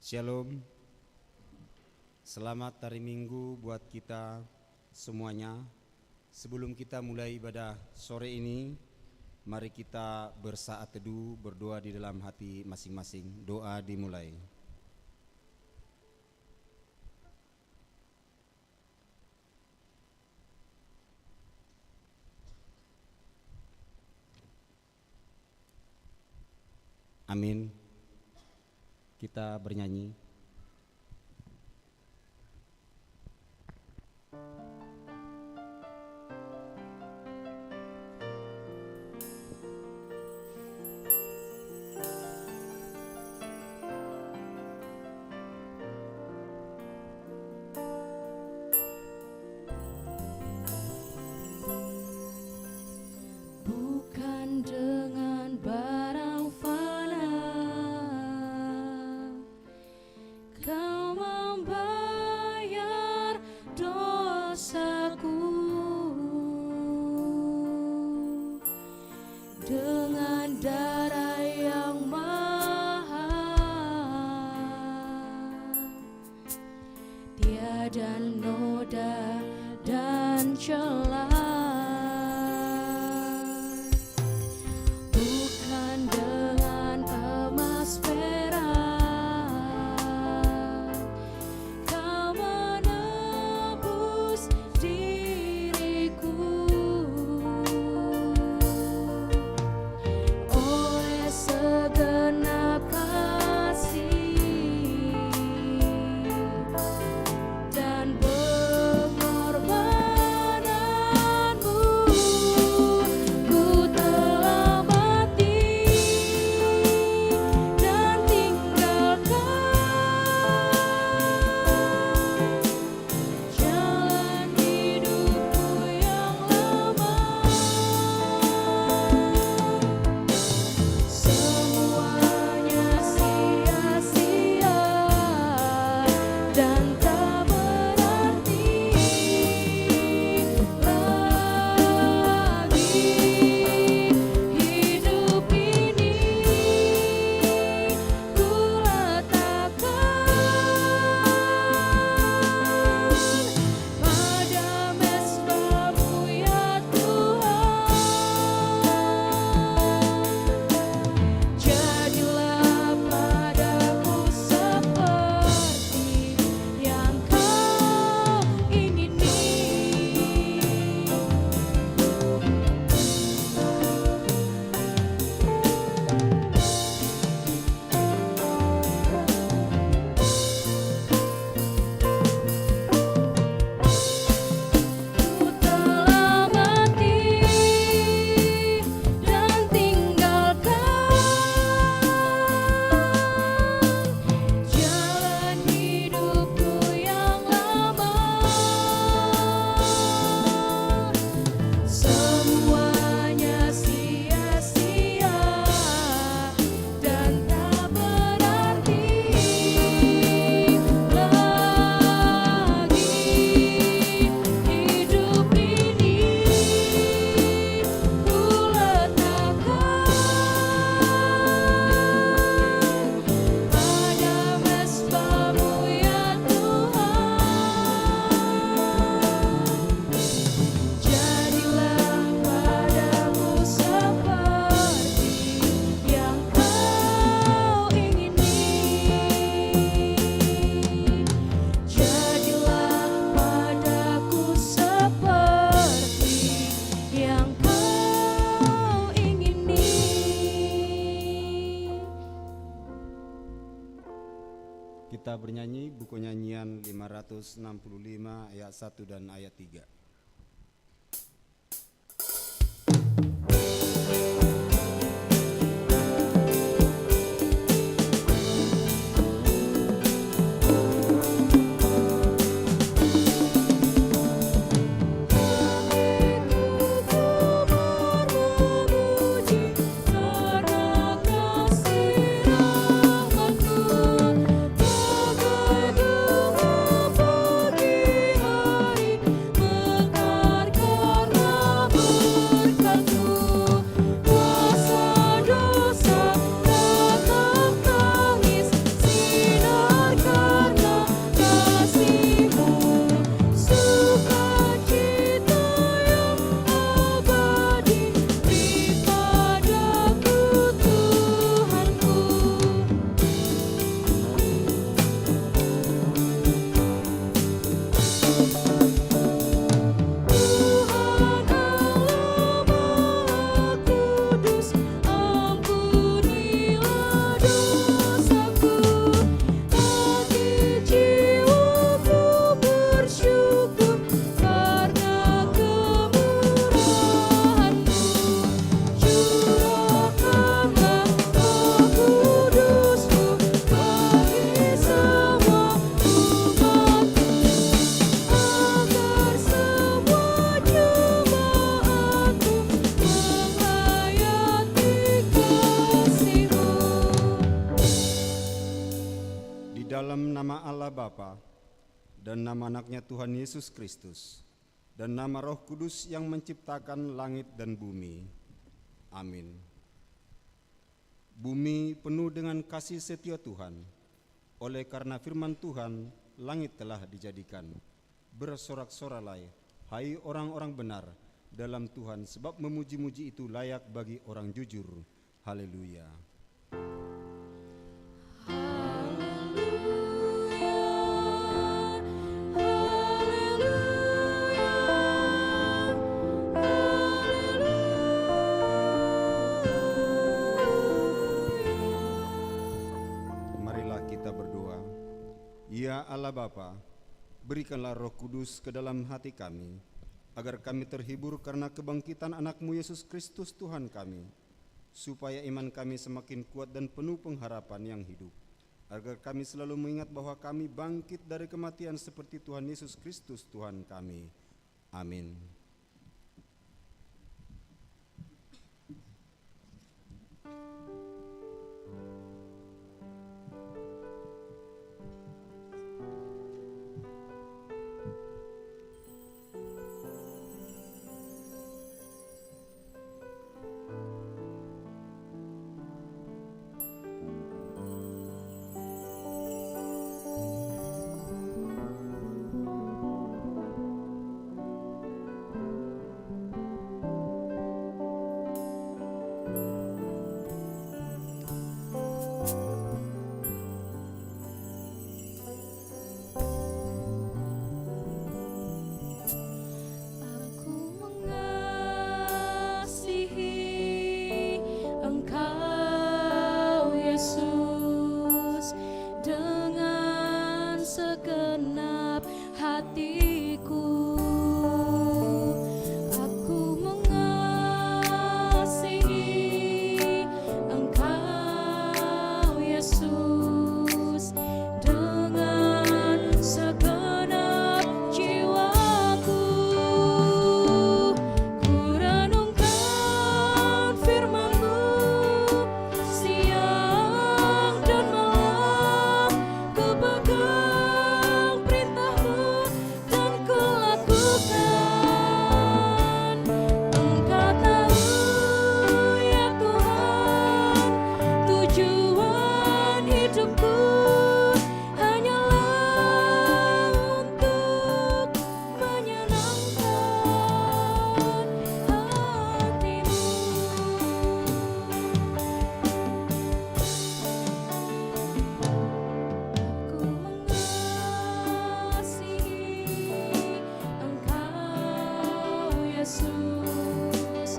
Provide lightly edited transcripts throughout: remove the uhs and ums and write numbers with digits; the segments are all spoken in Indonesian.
Shalom. Selamat hari Minggu buat kita semuanya. Sebelum kita mulai ibadah sore ini, mari kita bersaat teduh, berdoa di dalam hati masing-masing. Doa dimulai. Amin. Kita bernyanyi. Bukan dengan barang fana Kau membayar dosaku, dengan darah yang mahal, tiada noda dan celah. Bukan dengan emas perak Kau menebus diriku, oleh segenap kasih dan pengorbananmu, ku telah mati dan tinggalkan jalan hidupku yang lama. Semuanya sia-sia dan tak berarti lagi. Hidup ini ku letakkan pada mezbamu ya Tuhan. Jadilah padaku seperti yang Kau ingini. Ku telah mati dan tinggalkan jalan hidupku yang lama. Semuanya sia-sia dan tak berarti lagi. Hidup ini ku letakkan pada mezbamu ya Tuhan. Jadilah padaku seperti yang Kau ingini. Jadilah padaku seperti yang Kau ingini. Kita bernyanyi buku nyanyian 565 ayat 1 dan ayat 3. Memuji karena kasih rahmat-Mu, bagai bunga pagi hari Allah Bapa, dan nama anaknya Tuhan Yesus Kristus, dan nama Roh Kudus yang menciptakan langit dan bumi. Amin. Bumi penuh dengan kasih setia Tuhan. Oleh karena firman Tuhan, langit telah dijadikan. Bersorak-sorai, hai orang-orang benar dalam Tuhan, sebab memuji-muji itu layak bagi orang jujur. Haleluya. Marilah kita berdoa. Ya Allah Bapa, berikanlah Roh Kudus ke dalam hati kami, agar kami terhibur karena kebangkitan anak-Mu Yesus Kristus Tuhan kami, supaya iman kami semakin kuat dan penuh pengharapan yang hidup, agar kami selalu mengingat bahwa kami bangkit dari kematian seperti Tuhan Yesus Kristus Tuhan kami. Amin. Aku mengasihi Engkau Yesus dengan segenap hatiku. Aku mengasihi Engkau Yesus dengan segenap jiwaku. Ku renungkan firman-Mu siang dan malam, ku pegang perintah-Mu dan ku lakukan. Engkau tahu ya Tuhan, tujuan hidupku hanyalah untuk menyenangkan hati-Mu. Aku mengasihi Engkau Yesus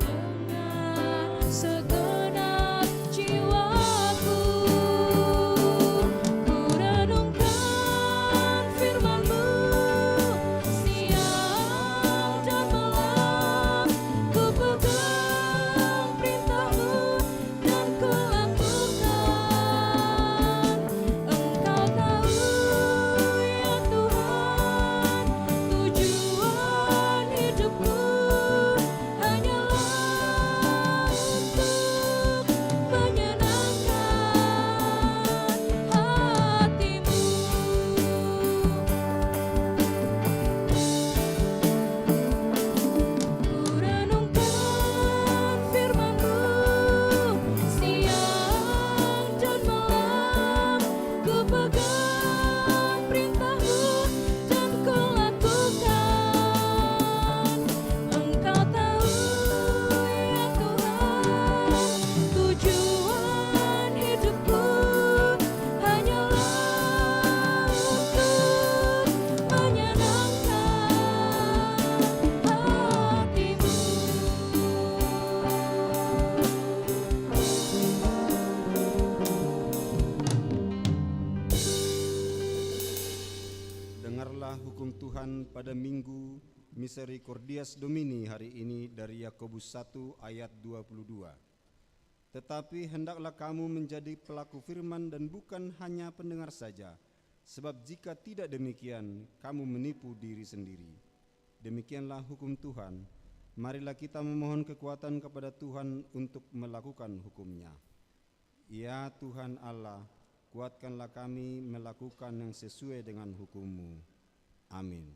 dengan segenap jiwaku. Ku renungkan firman-Mu siang dan malam, ku pegang perintah-Mu dan ku lakukan. Engkau tahu ya Tuhan, tujuan hidupku hanyalah untuk menyenangkan hati-Mu. Ku renungkan firman-Mu siang dan malam, ku pegang perintah-Mu dan ku lakukan. Engkau tahu ya Tuhan, tujuan hidupku hanyalah untuk menyenangkan hati-Mu. Dengarlah hukum Tuhan pada Minggu Misericordias Domini hari ini dari Yakobus 1 ayat 22. Tetapi hendaklah kamu menjadi pelaku firman dan bukan hanya pendengar saja, sebab jika tidak demikian, kamu menipu diri sendiri. Demikianlah hukum Tuhan. Marilah kita memohon kekuatan kepada Tuhan untuk melakukan hukum-Nya. Ya Tuhan Allah, kuatkanlah kami melakukan yang sesuai dengan hukum-Mu. Amin.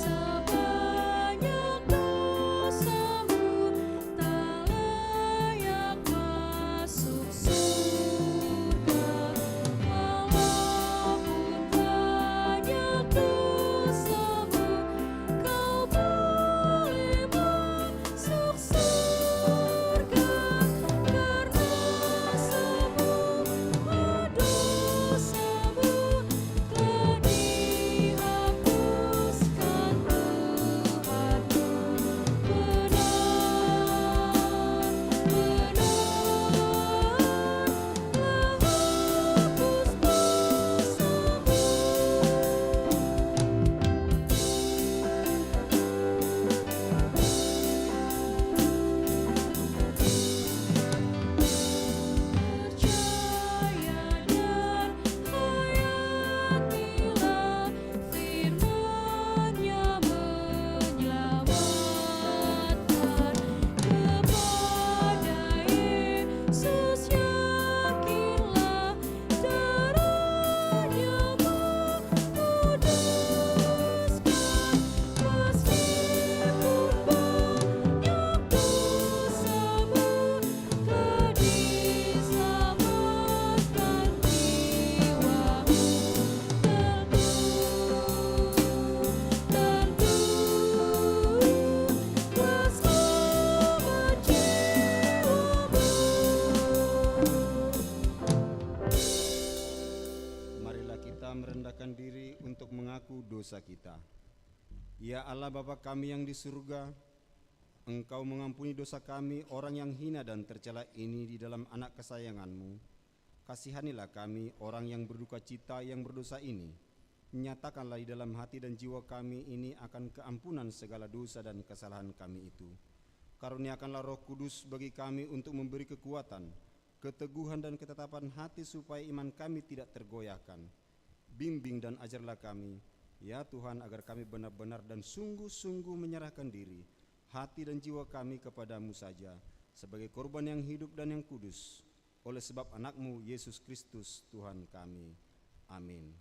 Sebanyak dosamu tak layak masuk surga. Walaupun banyak dosamu, kau boleh masuk surga. Karena semua dosamu telah dihapuskan Tuhanku. Benar-benar percaya dan hayatilah firman-Nya menyelamatkan. Kepada Yesus yakinlah, darah-Nya menguduskan. Meskipun banyak dosamu, telah diselamatkan jiwamu. Tentu telah selamat jiwamu. Marilah kita merendahkan diri untuk mengaku dosa kita. Ya Allah Bapa kami yang di surga, Engkau mengampuni dosa kami orang yang hina dan tercela ini di dalam anak kesayangan-Mu. Kasihanilah kami orang yang berduka cita yang berdosa ini. Nyatakanlah di dalam hati dan jiwa kami ini akan keampunan segala dosa dan kesalahan kami itu. Karuniakanlah Roh Kudus bagi kami untuk memberi kekuatan, keteguhan dan ketetapan hati supaya iman kami tidak tergoyahkan. Bimbing dan ajarlah kami, ya Tuhan, agar kami benar-benar dan sungguh-sungguh menyerahkan diri, hati dan jiwa kami kepadamu saja, sebagai korban yang hidup dan yang kudus, oleh sebab anak-Mu Yesus Kristus Tuhan kami. Amin.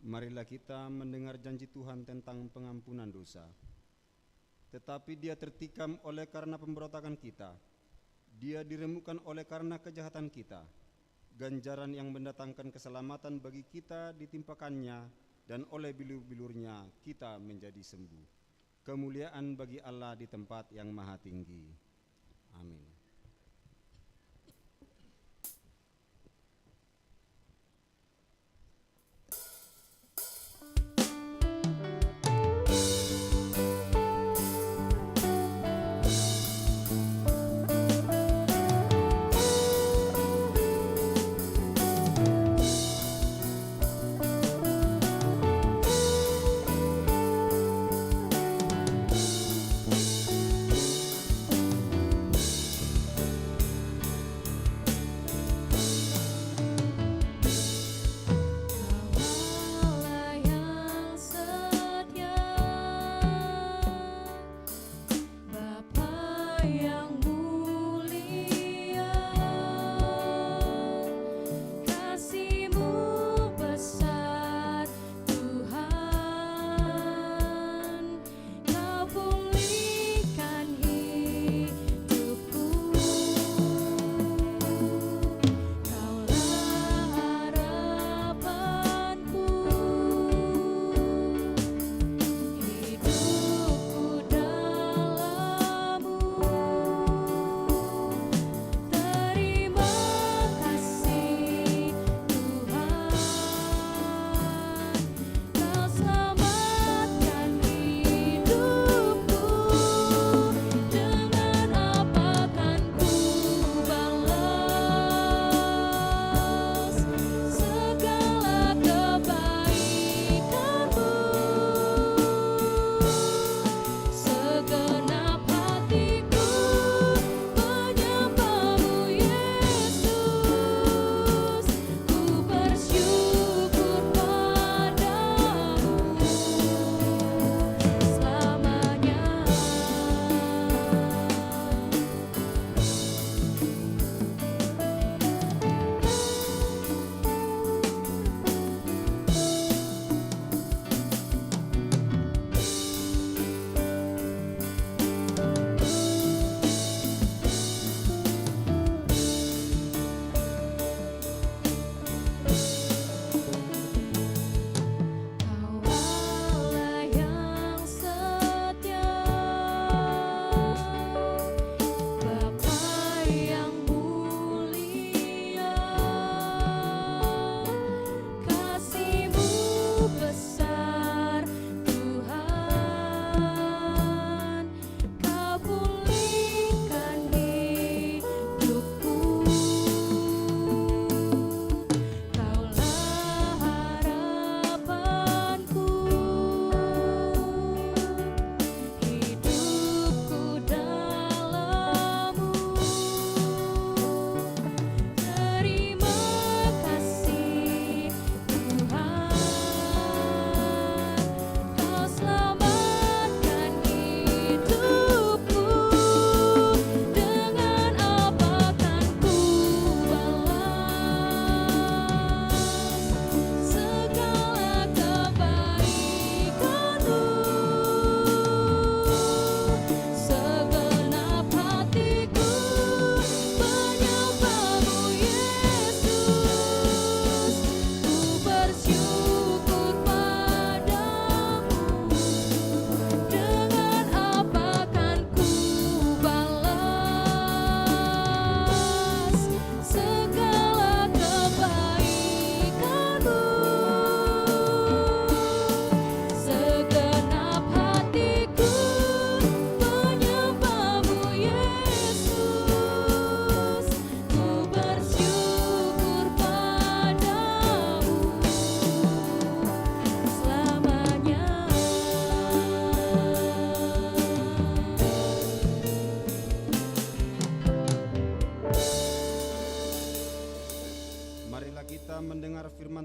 Marilah kita mendengar janji Tuhan tentang pengampunan dosa. Tetapi Dia tertikam oleh karena pemberontakan kita, Dia diremukkan oleh karena kejahatan kita. Ganjaran yang mendatangkan keselamatan bagi kita ditimpakannya, dan oleh bilur-bilurnya kita menjadi sembuh. Kemuliaan bagi Allah di tempat yang maha tinggi. Amin.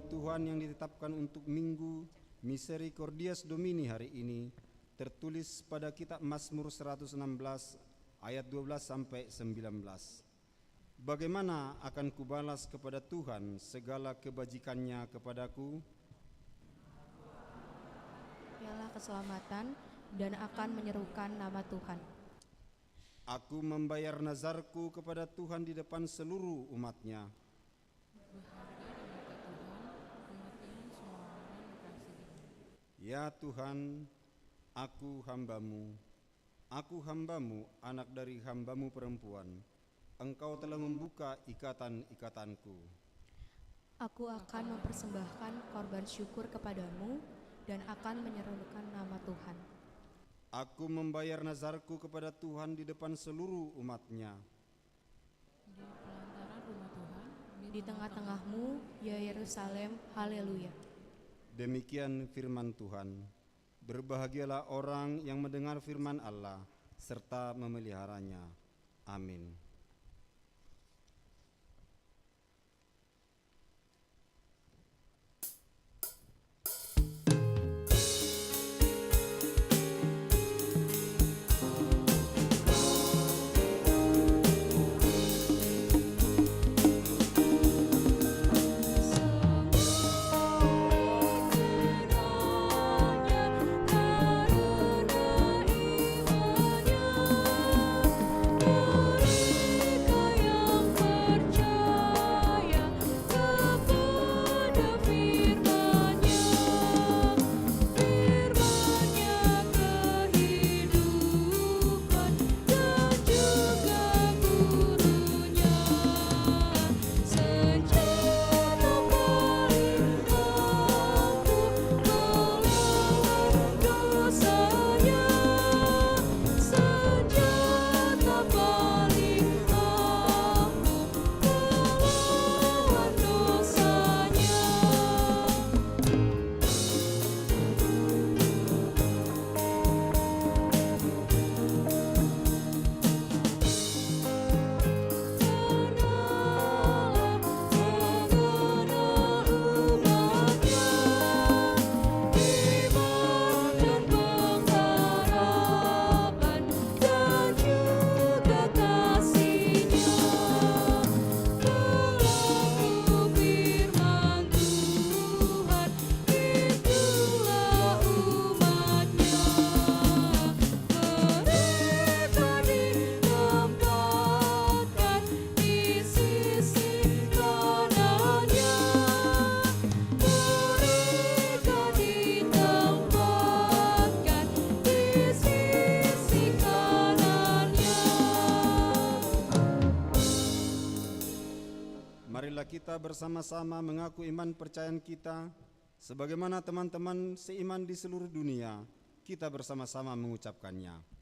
firman Tuhan yang ditetapkan untuk Minggu Misericordias Domini hari ini tertulis pada kitab Mazmur 116 ayat 12 sampai 19. Bagaimana akan kubalas kepada Tuhan segala kebajikannya kepadaku? Piala keselamatan dan akan menyerukan nama Tuhan. Aku membayar nazarku kepada Tuhan di depan seluruh umatnya. Ya Tuhan, aku hambamu, anak dari hambamu perempuan. Engkau telah membuka ikatan-ikatanku. Aku akan mempersembahkan korban syukur kepadamu dan akan menyerukan nama Tuhan. Aku membayar nazarku kepada Tuhan di depan seluruh umatnya. Di pelataran rumah Tuhan, Di tengah-tengahmu, ya Yerusalem, haleluya. Demikian firman Tuhan. Berbahagialah orang yang mendengar firman Allah serta memeliharanya. Amin. Marilah kita bersama-sama mengaku iman percayaan kita, sebagaimana teman-teman seiman di seluruh dunia, kita bersama-sama mengucapkannya.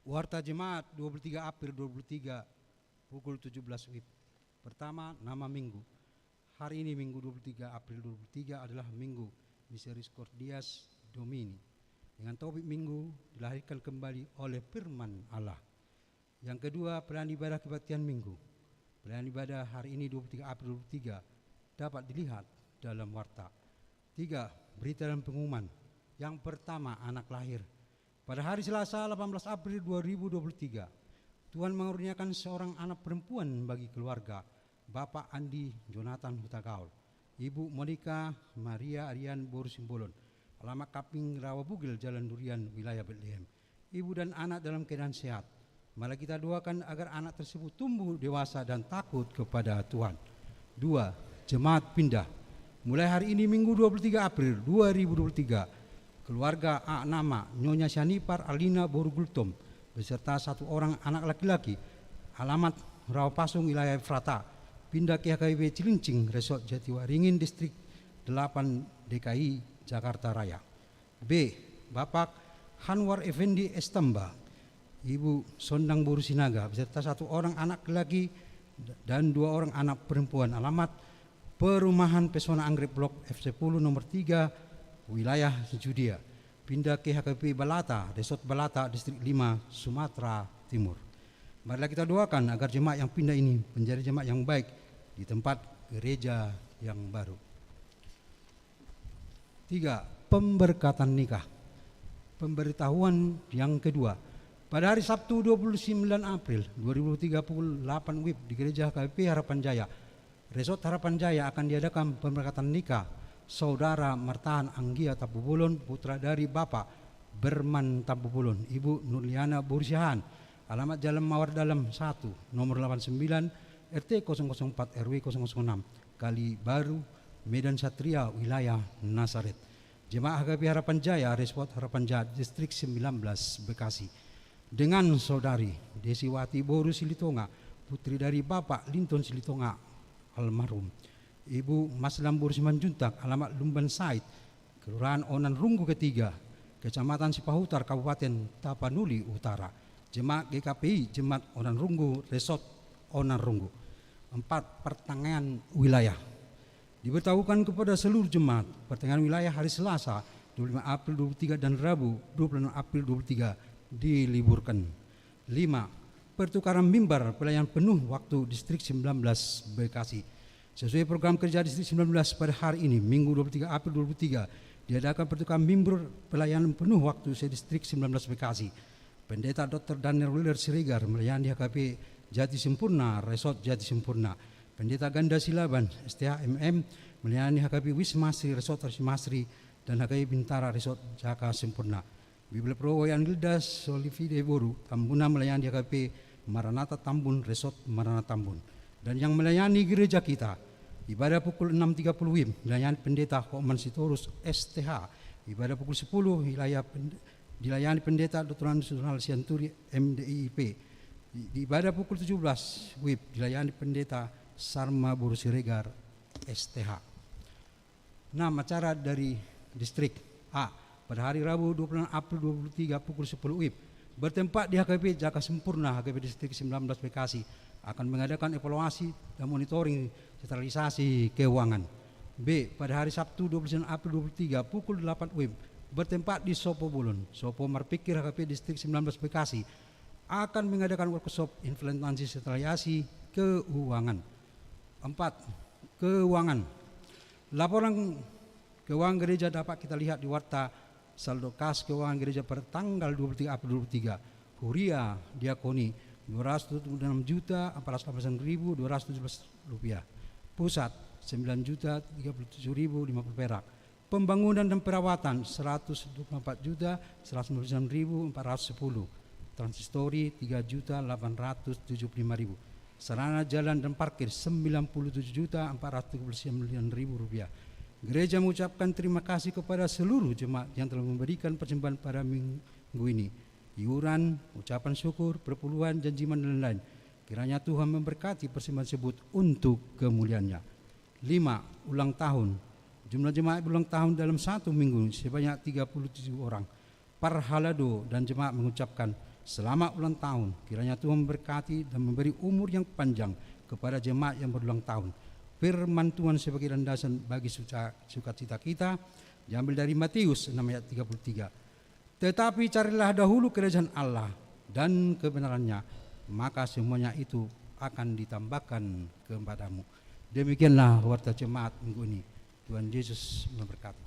Warta Jemaat 23 April 23 pukul 17 WIB. Pertama, nama minggu. Hari ini Minggu 23 April 23 adalah Minggu Misericordias Domini. Dengan topik minggu dilahirkan kembali oleh firman Allah. Yang kedua, pelayan ibadah kebaktian minggu. Pelayanan ibadah hari ini 23 April 2023 dapat dilihat dalam warta. 3. Berita dan pengumuman. Yang pertama, anak lahir. Pada hari Selasa 18 April 2023, Tuhan mengaruniakan seorang anak perempuan bagi keluarga, Bapak Andi Jonathan Hutagaul, Ibu Monica Maria Arian Borusimbolon, alamat Kaping Rawabugil, Jalan Durian, wilayah Bethlehem. Ibu dan anak dalam keadaan sehat. Malah kita doakan agar anak tersebut tumbuh dewasa dan takut kepada Tuhan. 2. Jemaat pindah. Mulai hari ini Minggu 23 April 2023, keluarga A nama Nyonya Syanipar Alina Borugultom beserta 1 orang anak laki-laki, alamat Rawapasung, wilayah Efrata, pindah ke HKBP Cilincing, Resort Jatiwaringin, Distrik 8 DKI, Jakarta Raya. B. Bapak Hanwar Effendi Estamba, Ibu Sondang Borusinaga beserta 1 orang anak laki dan 2 orang anak perempuan, alamat Perumahan Pesona Anggrek Blok F10 nomor 3, wilayah Judea, pindah ke HKP Balata, Resort Balata, Distrik 5, Sumatera Timur. Marilah kita doakan agar jemaat yang pindah ini menjadi jemaat yang baik di tempat gereja yang baru. 3. Pemberkatan nikah. Pemberitahuan yang kedua. Pada hari Sabtu 29 April 2003 pukul 8 WIB di Gereja HKBP Harapan Jaya, Resort Harapan Jaya akan diadakan pemberkatan nikah Saudara Martahan Anggia Tapubulon, putra dari Bapak Berman Tapubulon, Ibu Nurliana Bursihan, alamat Jalan Mawar Dalam 1, nomor 89, RT 004 RW 006, Kali Baru, Medan Satria, wilayah Nazaret. Jemaat HKBP Harapan Jaya, Resort Harapan Jaya, Distrik 19, Bekasi. Dengan saudari Desiwati Boru Silitonga, putri dari Bapak Linton Silitonga almarhum, Ibu Maslam Boru Simanjuntak, alamat Lumban Said, Kelurahan Onan Runggu Ketiga, Kecamatan Sipahutar, Kabupaten Tapanuli Utara. Jemaat GKPI Jemaat Onan Runggu, Resort Onan Runggu. 4. Pertengahan wilayah. Diberitahukan kepada seluruh jemaat, pertengahan wilayah hari Selasa 25 April 2023 dan Rabu 26 April 2023 diliburkan. 5. Pertukaran mimbar pelayanan penuh waktu Distrik 19 Bekasi. Sesuai program kerja Distrik 19 pada hari ini Minggu 23 April 2023 diadakan pertukaran mimbar pelayanan penuh waktu Distrik 19 Bekasi. Pendeta Dr. Daniel Wheeler Siregar melayani HKP Jati Sempurna, Resort Jati Sempurna. Pendeta Ganda Silaban STHMM melayani HKP Wismasri, Resort Wismasri, dan HKP Bintara, Resort Jaka Sempurna. Bibel Pro Wayan Gildas Solivide Boru Tambuna melayani HKP Maranatha Tambun, Resort Maranatha Tambun. Dan yang melayani gereja kita ibadah pukul 6.30 WIB melayani Pendeta Hokman Sitorus STH. Ibadah pukul 10 dilayani Pendeta Dr. Nasional Sianturi MDIP. Di ibadah pukul 17 WIB dilayani Pendeta Sarma Boru Siregar STH. 6. Acara dari Distrik A pada hari Rabu 26 April 2023 pukul 10 WIB bertempat di HKP Jaka Sempurna, HKP Distrik 19 Bekasi, akan mengadakan evaluasi dan monitoring sentralisasi keuangan. B. Pada hari Sabtu 29 April 2023 pukul 8 WIB bertempat di Sopo Bulun, Sopo Marpikir, HKP Distrik 19 Bekasi, akan mengadakan workshop implementasi sentralisasi keuangan. 4. Keuangan. Laporan keuangan gereja dapat kita lihat di warta saldo kas keuangan gereja pada tanggal 23 April 2023. Huria Diakoni 226.489.217 rupiah. Pusat 9.037.050 perak. Pembangunan dan perawatan 124.199.410. Transistori 3.875.000. Sarana jalan dan parkir 97.439.000 rupiah. Gereja mengucapkan terima kasih kepada seluruh jemaat yang telah memberikan persembahan pada minggu ini. Iuran, ucapan syukur, perpuluhan, janjiman dan lain-lain. Kiranya Tuhan memberkati persembahan tersebut untuk kemuliaan-Nya. 5. Ulang tahun. Jumlah jemaat ulang tahun dalam 1 minggu sebanyak 37 orang. Parhalado dan jemaat mengucapkan selamat ulang tahun. Kiranya Tuhan memberkati dan memberi umur yang panjang kepada jemaat yang berulang tahun. Firman Tuhan sebagai landasan bagi sukacita kita diambil dari Matius 6 ayat 33. Tetapi carilah dahulu kerajaan Allah dan kebenarannya, maka semuanya itu akan ditambahkan kepadamu. Demikianlah warta jemaat minggu ini. Tuhan Yesus memberkati.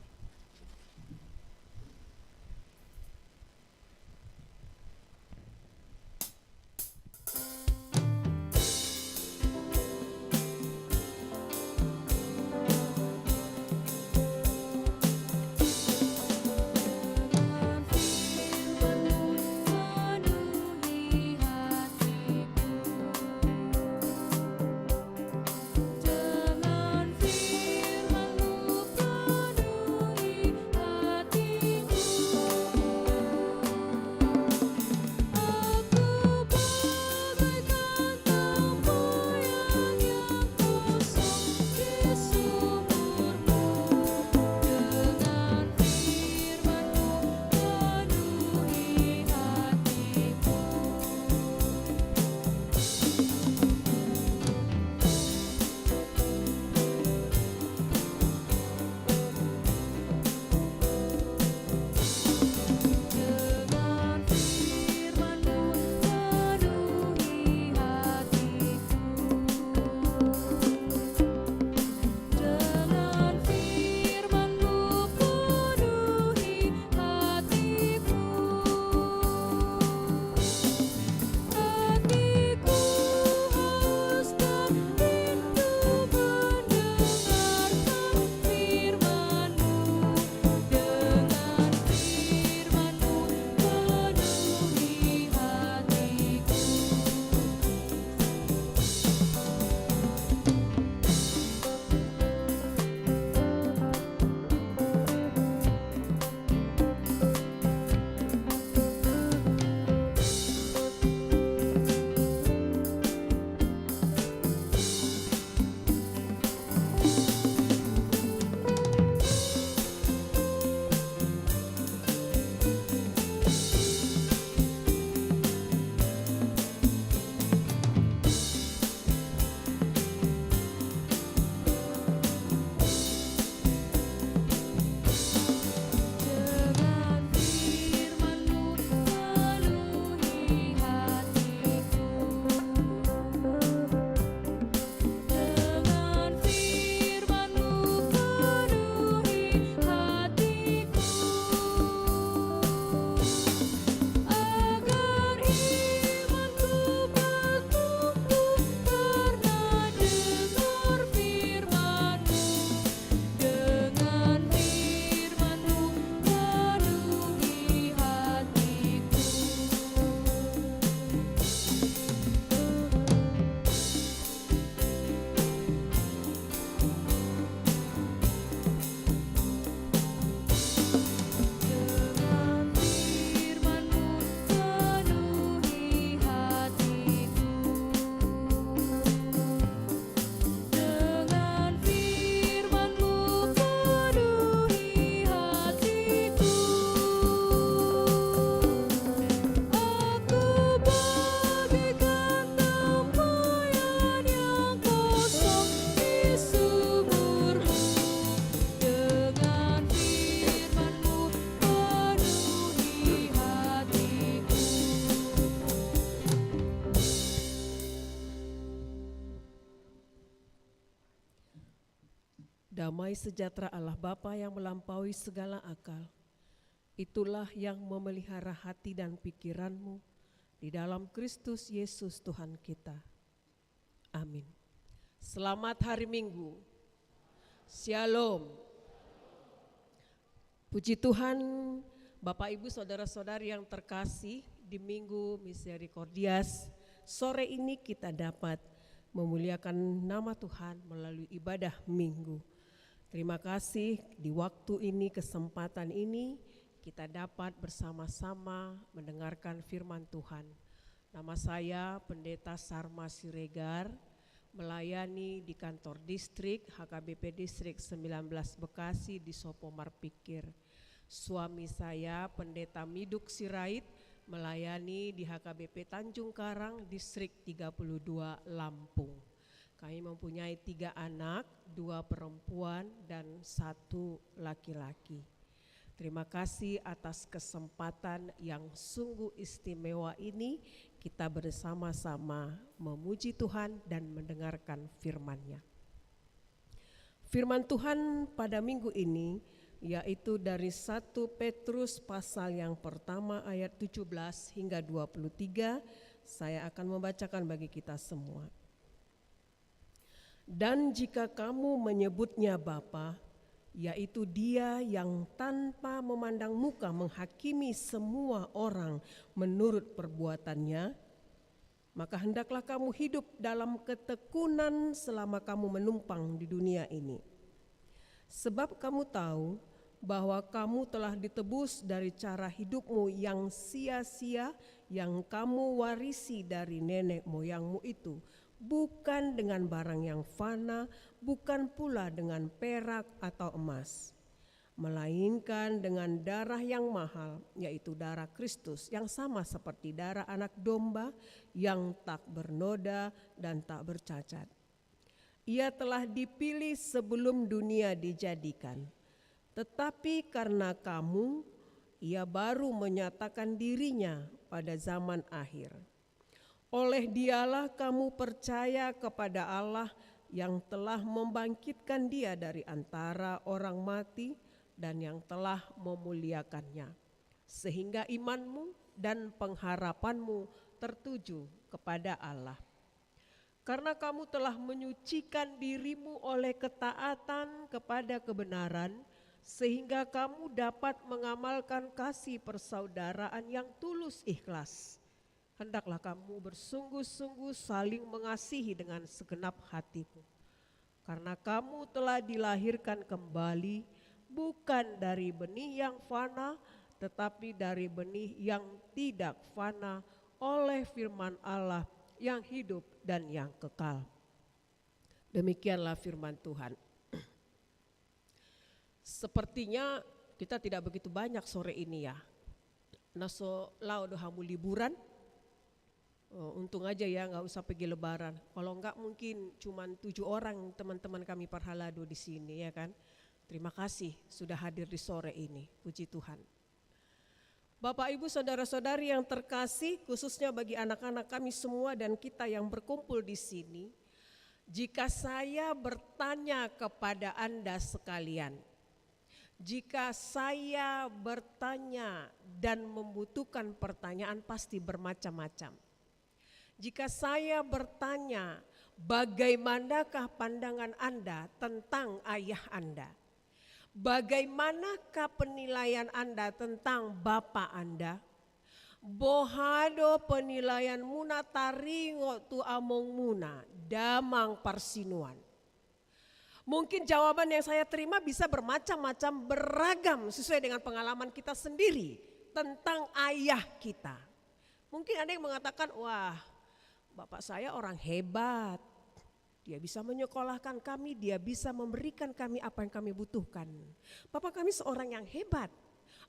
Damai sejahtera Allah Bapa yang melampaui segala akal, itulah yang memelihara hati dan pikiranmu di dalam Kristus Yesus Tuhan kita. Amin. Selamat hari Minggu. Shalom. Puji Tuhan, Bapak Ibu Saudara-saudari yang terkasih, di Minggu Misericordias sore ini kita dapat memuliakan nama Tuhan melalui ibadah Minggu. Terima kasih di waktu ini, kesempatan ini kita dapat bersama-sama mendengarkan firman Tuhan. Nama saya Pendeta Sarma Siregar, melayani di kantor distrik HKBP Distrik 19 Bekasi di Sopomar Pikir. Suami saya Pendeta Miduk Sirait, melayani di HKBP Tanjung Karang Distrik 32 Lampung. Kami mempunyai 3 anak, 2 perempuan dan 1 laki-laki. Terima kasih atas kesempatan yang sungguh istimewa ini kita bersama-sama memuji Tuhan dan mendengarkan firman-Nya. Firman Tuhan pada minggu ini yaitu dari 1 Petrus pasal yang pertama ayat 17 hingga 23. Saya akan membacakan bagi kita semua. Dan jika kamu menyebutnya Bapa, yaitu Dia yang tanpa memandang muka menghakimi semua orang menurut perbuatannya, maka hendaklah kamu hidup dalam ketekunan selama kamu menumpang di dunia ini. Sebab kamu tahu bahwa kamu telah ditebus dari cara hidupmu yang sia-sia yang kamu warisi dari nenek moyangmu itu, bukan dengan barang yang fana, bukan pula dengan perak atau emas, melainkan dengan darah yang mahal, yaitu darah Kristus yang sama seperti darah anak domba yang tak bernoda dan tak bercacat. Ia telah dipilih sebelum dunia dijadikan, tetapi karena kamu, Ia baru menyatakan dirinya pada zaman akhir. Oleh Dialah kamu percaya kepada Allah yang telah membangkitkan Dia dari antara orang mati dan yang telah memuliakannya, sehingga imanmu dan pengharapanmu tertuju kepada Allah. Karena kamu telah menyucikan dirimu oleh ketaatan kepada kebenaran, sehingga kamu dapat mengamalkan kasih persaudaraan yang tulus ikhlas. Hendaklah kamu bersungguh-sungguh saling mengasihi dengan segenap hatimu. Karena kamu telah dilahirkan kembali bukan dari benih yang fana, tetapi dari benih yang tidak fana oleh firman Allah yang hidup dan yang kekal. Demikianlah firman Tuhan. Sepertinya kita tidak begitu banyak sore ini ya. Naso laudo hamu liburan. Untung aja ya nggak usah pergi lebaran. Kalau enggak mungkin cuma 7 orang teman-teman kami Parhalado di sini ya kan. Terima kasih sudah hadir di sore ini. Puji Tuhan. Bapak Ibu saudara-saudari yang terkasih, khususnya bagi anak-anak kami semua dan kita yang berkumpul di sini. Jika saya bertanya kepada Anda sekalian, jika saya bertanya dan membutuhkan pertanyaan pasti bermacam-macam. Jika saya bertanya, bagaimanakah pandangan Anda tentang ayah Anda? Bagaimanakah penilaian Anda tentang Bapak Anda? Bohado penilaian muna taringo tu among muna, damang parsinuan. Mungkin jawaban yang saya terima bisa bermacam-macam, beragam sesuai dengan pengalaman kita sendiri tentang ayah kita. Mungkin ada yang mengatakan, wah, bapak saya orang hebat, dia bisa menyekolahkan kami, dia bisa memberikan kami apa yang kami butuhkan. Bapak kami seorang yang hebat,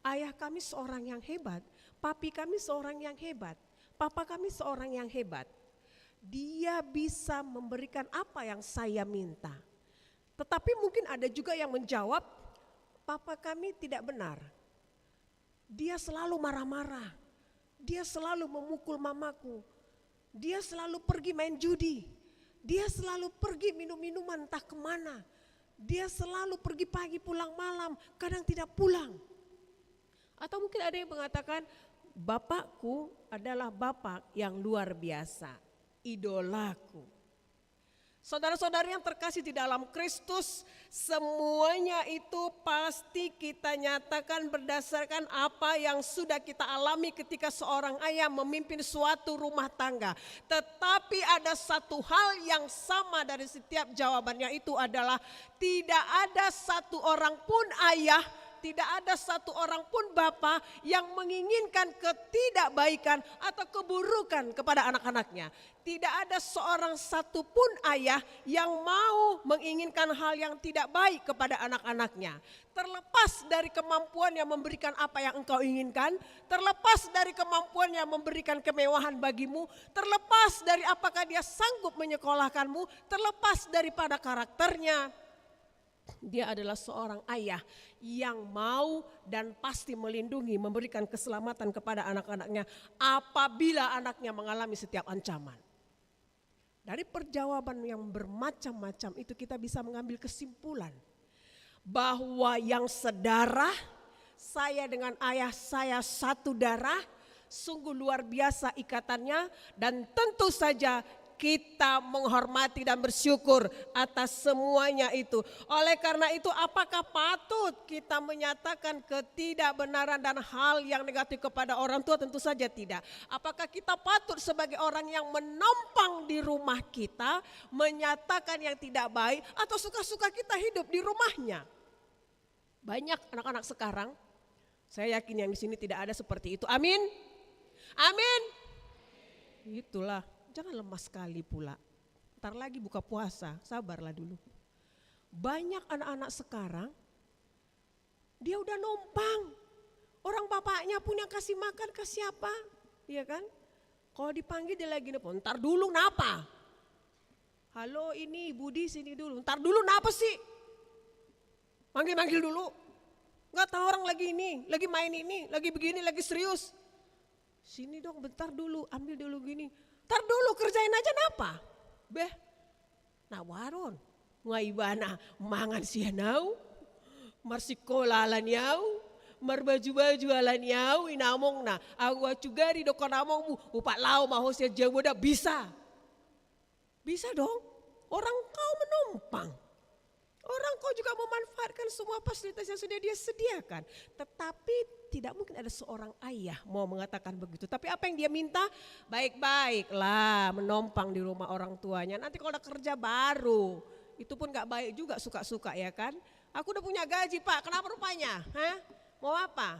ayah kami seorang yang hebat, papi kami seorang yang hebat, papa kami seorang yang hebat. Dia bisa memberikan apa yang saya minta. Tetapi mungkin ada juga yang menjawab, papa kami tidak benar. Dia selalu marah-marah, dia selalu memukul mamaku. Dia selalu pergi main judi, dia selalu pergi minum-minuman entah kemana. Dia selalu pergi pagi pulang malam, kadang tidak pulang. Atau mungkin ada yang mengatakan, bapakku adalah bapak yang luar biasa, idolaku. Saudara-saudari yang terkasih di dalam Kristus, semuanya itu pasti kita nyatakan berdasarkan apa yang sudah kita alami ketika seorang ayah memimpin suatu rumah tangga. Tetapi ada satu hal yang sama dari setiap jawabannya, itu adalah tidak ada satu orang pun ayah, tidak ada satu orang pun bapa yang menginginkan ketidakbaikan atau keburukan kepada anak-anaknya. Tidak ada seorang satu pun ayah yang mau menginginkan hal yang tidak baik kepada anak-anaknya. Terlepas dari kemampuannya memberikan apa yang engkau inginkan, terlepas dari kemampuannya memberikan kemewahan bagimu, terlepas dari apakah dia sanggup menyekolahkanmu, terlepas daripada karakternya, Dia adalah seorang ayah yang mau dan pasti melindungi, memberikan keselamatan kepada anak-anaknya apabila anaknya mengalami setiap ancaman. Dari perjawaban yang bermacam-macam itu kita bisa mengambil kesimpulan bahwa yang sedarah, saya dengan ayah saya satu darah, sungguh luar biasa ikatannya, dan tentu saja kita menghormati dan bersyukur atas semuanya itu. Oleh karena itu, apakah patut kita menyatakan ketidakbenaran dan hal yang negatif kepada orang tua? Tentu saja tidak. Apakah kita patut sebagai orang yang menumpang di rumah kita menyatakan yang tidak baik, atau suka-suka kita hidup di rumahnya? Banyak anak-anak sekarang, saya yakin yang di sini tidak ada seperti itu. Amin. Amin. Itulah. Jangan lemas sekali pula. Ntar lagi buka puasa, sabarlah dulu. Banyak anak-anak sekarang, dia udah numpang. Orang bapaknya pun yang kasih makan ke siapa? Iya kan? Kalau dipanggil dia lagi nelpon, ntar dulu napa? Halo ini Budi sini dulu, ntar dulu napa sih? Manggil-manggil dulu. Nggak tahu orang lagi ini, lagi main ini, lagi begini, lagi serius. Sini dong bentar dulu, ambil dulu gini. Ntar dulu kerjain aja napa? Beh, nah waron, ngaibana mangan sianau, marsikola alanyau, marbaju-baju alanyau, inamong na, agwa cugari do konamong mu, upak lau mahosya jagoda bisa. Bisa dong, orang kau menumpang. Orang kau juga memanfaatkan semua fasilitas yang sudah dia sediakan. Tetapi tidak mungkin ada seorang ayah mau mengatakan begitu. Tapi apa yang dia minta? Baik-baiklah menumpang di rumah orang tuanya. Nanti kalau udah kerja baru, itu pun gak baik juga suka-suka ya kan. Aku udah punya gaji Pak, kenapa rupanya? Hah? Mau apa?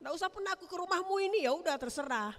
Nggak usah pun aku ke rumahmu ini, ya udah terserah.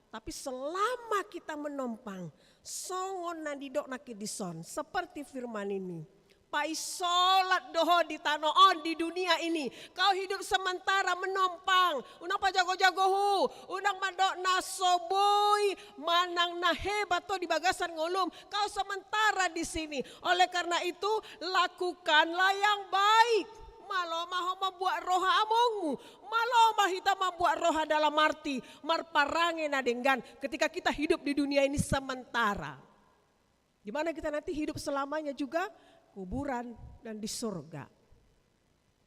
Tapi selama kita menumpang, songon nandidok nakidison, seperti firman ini. Pai solat doho di tanoon di dunia ini. Kau hidup sementara menumpang. Unang pajago-jago hu. Unang mandok nasoboy. Manang na hebat to di bagasan ngolum. Kau sementara di sini. Oleh karena itu lakukanlah yang baik. Malomah membuat roha amongmu. Malomah kita membuat roha dalam arti. Marparange nadenggan. Ketika kita hidup di dunia ini sementara. Di mana kita nanti hidup selamanya juga? Kuburan dan di surga.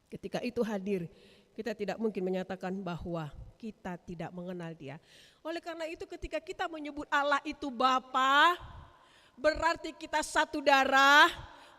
Ketika itu hadir, kita tidak mungkin menyatakan bahwa kita tidak mengenal Dia. Oleh karena itu ketika kita menyebut Allah itu Bapa, berarti kita satu darah,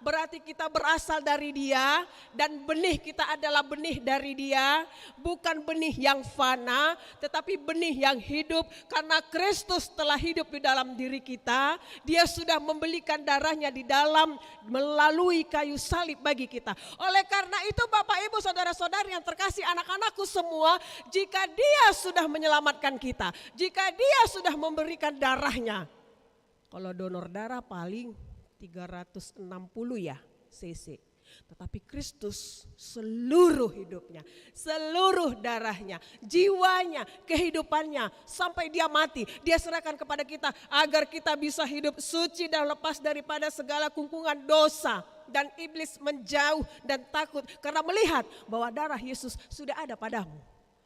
berarti kita berasal dari Dia, dan benih kita adalah benih dari Dia, bukan benih yang fana, tetapi benih yang hidup, karena Kristus telah hidup di dalam diri kita. Dia sudah membelikan darahnya di dalam melalui kayu salib bagi kita. Oleh karena itu Bapak Ibu saudara-saudari yang terkasih, anak-anakku semua, jika Dia sudah menyelamatkan kita, jika Dia sudah memberikan darahnya, kalau donor darah paling 360 ya cc. Tetapi Kristus seluruh hidupnya, seluruh darahnya, jiwanya, kehidupannya sampai Dia mati, Dia serahkan kepada kita agar kita bisa hidup suci dan lepas daripada segala kungkungan dosa, dan iblis menjauh dan takut karena melihat bahwa darah Yesus sudah ada padamu.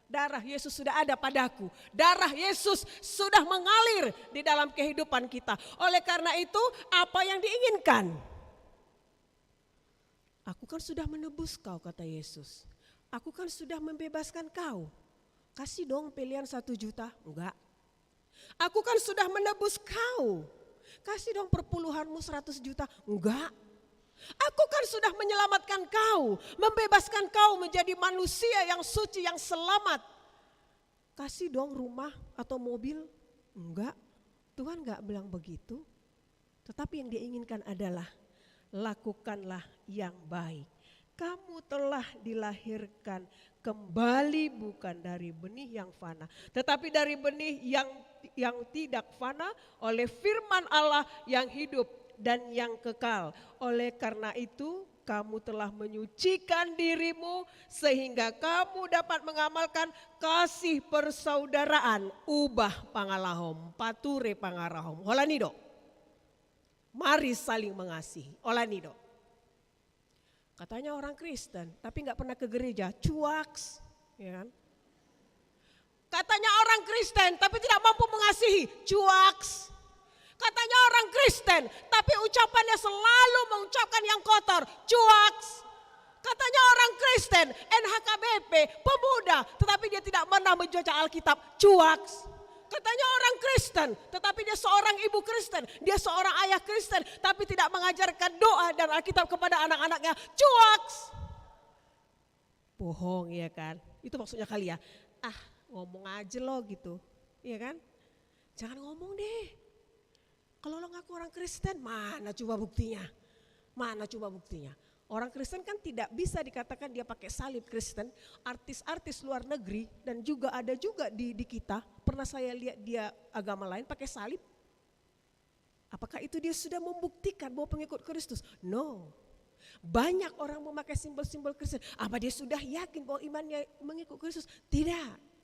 Darah Yesus sudah ada padaku. Darah Yesus sudah mengalir di dalam kehidupan kita. Oleh karena itu, apa yang diinginkan? Aku kan sudah menebus kau, kata Yesus. Aku kan sudah membebaskan kau. Kasih dong pilihan 1 juta. Enggak. Aku kan sudah menebus kau. Kasih dong perpuluhanmu 100 juta. Enggak. Aku kan sudah menyelamatkan kau, membebaskan kau menjadi manusia yang suci, yang selamat. Kasih dong rumah atau mobil. Enggak, Tuhan enggak bilang begitu. Tetapi yang Dia inginkan adalah lakukanlah yang baik. Kamu telah dilahirkan kembali bukan dari benih yang fana, tetapi dari benih yang tidak fana oleh firman Allah yang hidup dan yang kekal. Oleh karena itu kamu telah menyucikan dirimu sehingga kamu dapat mengamalkan kasih persaudaraan. Ubah pangalahom, pature pangarahom. Olanido. Mari saling mengasihi. Olanido. Katanya orang Kristen, tapi nggak pernah ke gereja, cuaks, ya kan? Katanya orang Kristen, tapi tidak mampu mengasihi, cuaks. Katanya orang Kristen, tapi ucapannya selalu mengucapkan yang kotor, cuaks. Katanya orang Kristen, NHKBP, pemuda, tetapi dia tidak pernah membaca Alkitab, cuaks. Katanya orang Kristen, tetapi dia seorang ibu Kristen, dia seorang ayah Kristen, tapi tidak mengajarkan doa dan Alkitab kepada anak-anaknya, cuaks. Bohong ya kan, itu maksudnya kali ya, ngomong aja lo gitu, iya kan. Jangan ngomong deh, kalau lo ngaku orang Kristen, mana coba buktinya, mana coba buktinya. Orang Kristen kan tidak bisa dikatakan dia pakai salib Kristen. Artis-artis luar negeri dan juga ada juga di kita, pernah saya lihat dia agama lain pakai salib. Apakah itu dia sudah membuktikan bahwa pengikut Kristus? No. Banyak orang memakai simbol-simbol Kristen. Apa dia sudah yakin bahwa imannya mengikut Kristus? Tidak.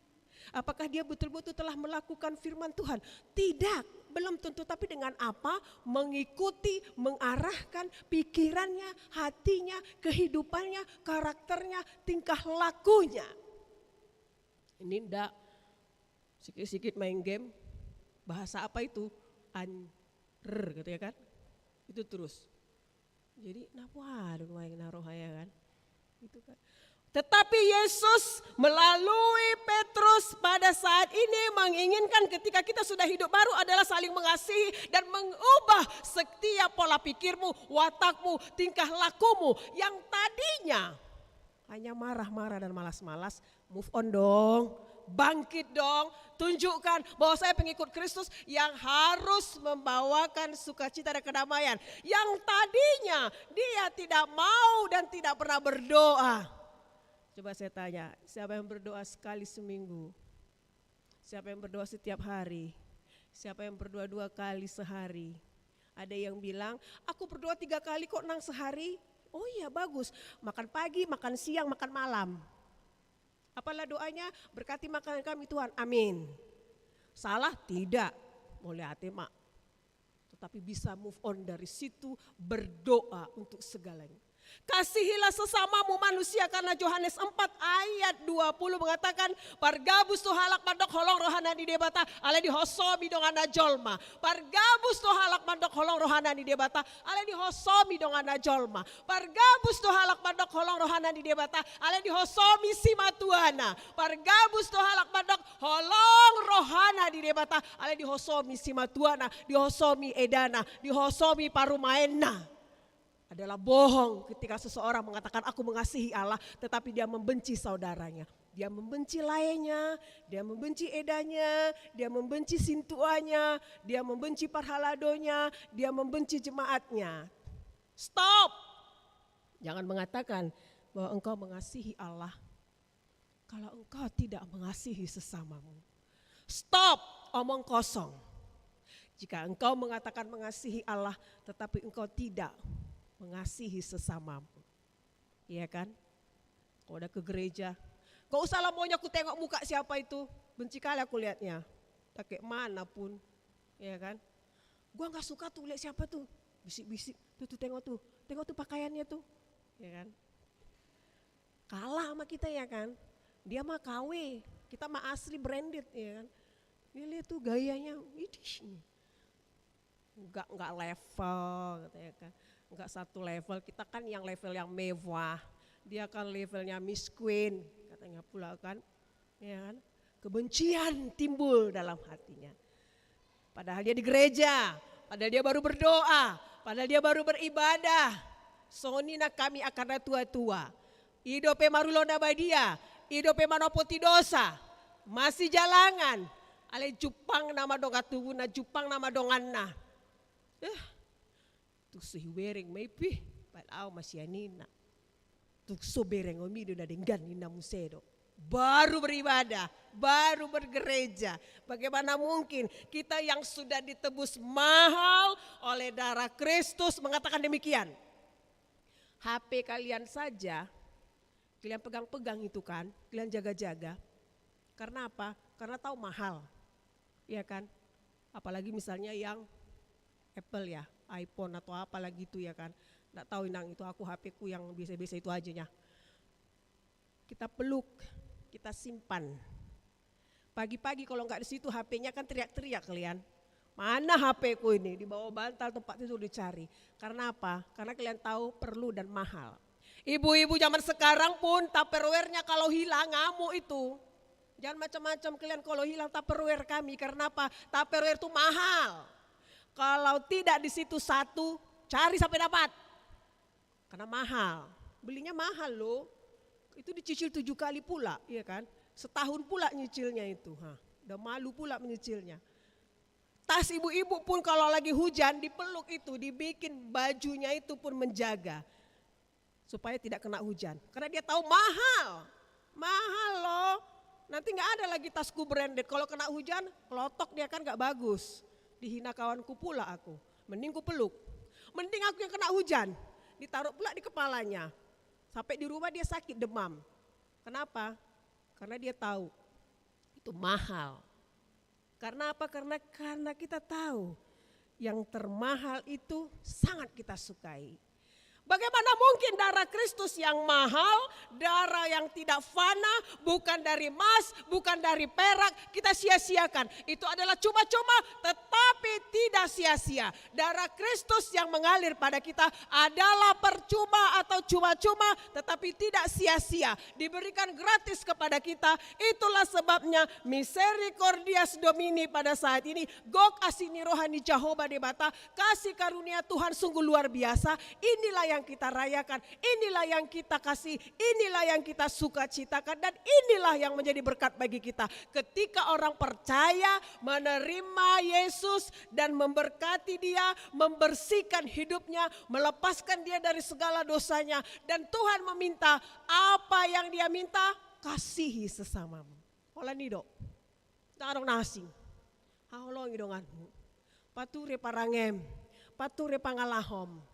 Apakah dia betul-betul telah melakukan firman Tuhan? Tidak, belum tentu. Tapi dengan apa? Mengikuti, mengarahkan pikirannya, hatinya, kehidupannya, karakternya, tingkah lakunya. Ini ndak sikit-sikit main game, bahasa apa itu? Gitu ya kan? Itu terus. Jadi waduh main naruh ya kan? Itu kan. Tetapi Yesus melalui Petrus pada saat ini menginginkan ketika kita sudah hidup baru adalah saling mengasihi dan mengubah setiap pola pikirmu, watakmu, tingkah lakumu yang tadinya hanya marah-marah dan malas-malas. Move on dong, bangkit dong, tunjukkan bahwa saya pengikut Kristus yang harus membawakan sukacita dan kedamaian. Yang tadinya dia tidak mau dan tidak pernah berdoa. Coba saya tanya, siapa yang berdoa sekali seminggu? Siapa yang berdoa setiap hari? Siapa yang berdoa 2 kali sehari? Ada yang bilang, aku berdoa 3 kali kok nang sehari. Oh iya bagus, makan pagi, makan siang, makan malam. Apalah doanya? Berkati makanan kami Tuhan, amin. Salah? Tidak, boleh hati mak. Tetapi bisa move on dari situ, berdoa untuk segalanya. Kasihilah sesamamu manusia karena Yohanes 4 ayat 20 mengatakan pargabus tu halak mandok holong rohana di debata ale di hosomi dongana jolma. Pargabus tu halak mandok holong rohana di debata ale di hosomi dongana jolma. Pargabus tu halak mandok holong rohana di debata ale di hosomi simatuana. Pargabus tu halak mandok holong rohana di debata ale di hosomi simatuana, di hosomi edana, di hosomi parumaena. Adalah bohong ketika seseorang mengatakan aku mengasihi Allah tetapi dia membenci saudaranya. Dia membenci lainnya, dia membenci edanya, dia membenci sintuanya, dia membenci parhaladonya, dia membenci jemaatnya. Stop! Jangan mengatakan bahwa engkau mengasihi Allah kalau engkau tidak mengasihi sesamamu. Stop! Omong kosong. Jika engkau mengatakan mengasihi Allah tetapi engkau tidak mengasihi sesamamu, iya kan? Kalau udah ke gereja, gak usah lah maunya aku tengok muka siapa itu, benci kali aku lihatnya, tak kayak mana pun, iya kan? Gua gak suka tuh lihat siapa tuh, bisik-bisik, tuh tengok tuh pakaiannya tuh, iya kan? Kalah sama kita ya kan? Dia mah KW, kita mah asli branded, iya kan? Dia lihat tuh gayanya, idih, enggak level, gitu ya kan? Enggak satu level, kita kan yang level yang mewah, dia kan levelnya Miss Queen, katanya pula kan, ya kan? Kebencian timbul dalam hatinya. Padahal dia di gereja, padahal dia baru berdoa, padahal dia baru beribadah. Sonina kami akan tua-tua, idope marulona badia, idope manopoti dosa, masih jalangan, ale jupang nama dongatubuna, jupang nama donganna. Tuh bereng maybe, padahal masih anina. Tuh so bereng omido na denggan ina musedo. Baru beribadah, baru bergereja. Bagaimana mungkin kita yang sudah ditebus mahal oleh darah Kristus mengatakan demikian? HP kalian saja, kalian pegang-pegang itu kan, kalian jaga-jaga. Karena apa? Karena tahu mahal, ya kan? Apalagi misalnya yang Apple ya, iPhone atau apa lagi itu ya kan. Nggak tahu Nang, itu aku HP ku yang biasa-biasa itu aja ya. Kita peluk, kita simpan. Pagi-pagi kalau nggak di situ HP-nya kan teriak-teriak kalian. Mana HP ku ini? Di bawah bantal tempat tidur dicari. Karena apa? Karena kalian tahu perlu dan mahal. Ibu-ibu zaman sekarang pun Tupperware-nya kalau hilang ngamuk itu. Jangan macam-macam kalian kalau hilang Tupperware kami. Karena apa? Tupperware itu mahal. Kalau tidak di situ satu, cari sampai dapat. Karena mahal. Belinya mahal loh. Itu dicicil 7 kali pula, iya kan? Setahun pula nyicilnya itu. Udah malu pula menyicilnya. Tas ibu-ibu pun kalau lagi hujan dipeluk itu, dibikin bajunya itu pun menjaga. Supaya tidak kena hujan. Karena dia tahu mahal. Mahal loh. Nanti gak ada lagi tasku branded. Kalau kena hujan, kelotok dia kan gak bagus. Dihina kawanku pula aku. Mending ku peluk. Mending aku yang kena hujan. Ditaruh pula di kepalanya. Sampai di rumah dia sakit demam. Kenapa? Karena dia tahu itu mahal. Karena apa? Karena kita tahu yang termahal itu sangat kita sukai. Bagaimana mungkin darah Kristus yang mahal, darah yang tidak fana, bukan dari emas, bukan dari perak, kita sia-siakan. Itu adalah cuma-cuma tetapi tidak sia-sia. Darah Kristus yang mengalir pada kita adalah percuma atau cuma-cuma tetapi tidak sia-sia. Diberikan gratis kepada kita, itulah sebabnya Misericordias Domini pada saat ini. Gok asini rohani Jehovah Debata, kasih karunia Tuhan sungguh luar biasa. Inilah yang kita rayakan, inilah yang kita kasih, inilah yang kita sukacitakan, dan inilah yang menjadi berkat bagi kita. Ketika orang percaya menerima Yesus dan memberkati dia, membersihkan hidupnya, melepaskan dia dari segala dosanya, dan Tuhan meminta apa yang dia minta, kasihi sesamamu. Ola nido, tarong nasi, haolong idonganmu, pature parangem, pature pangalahom.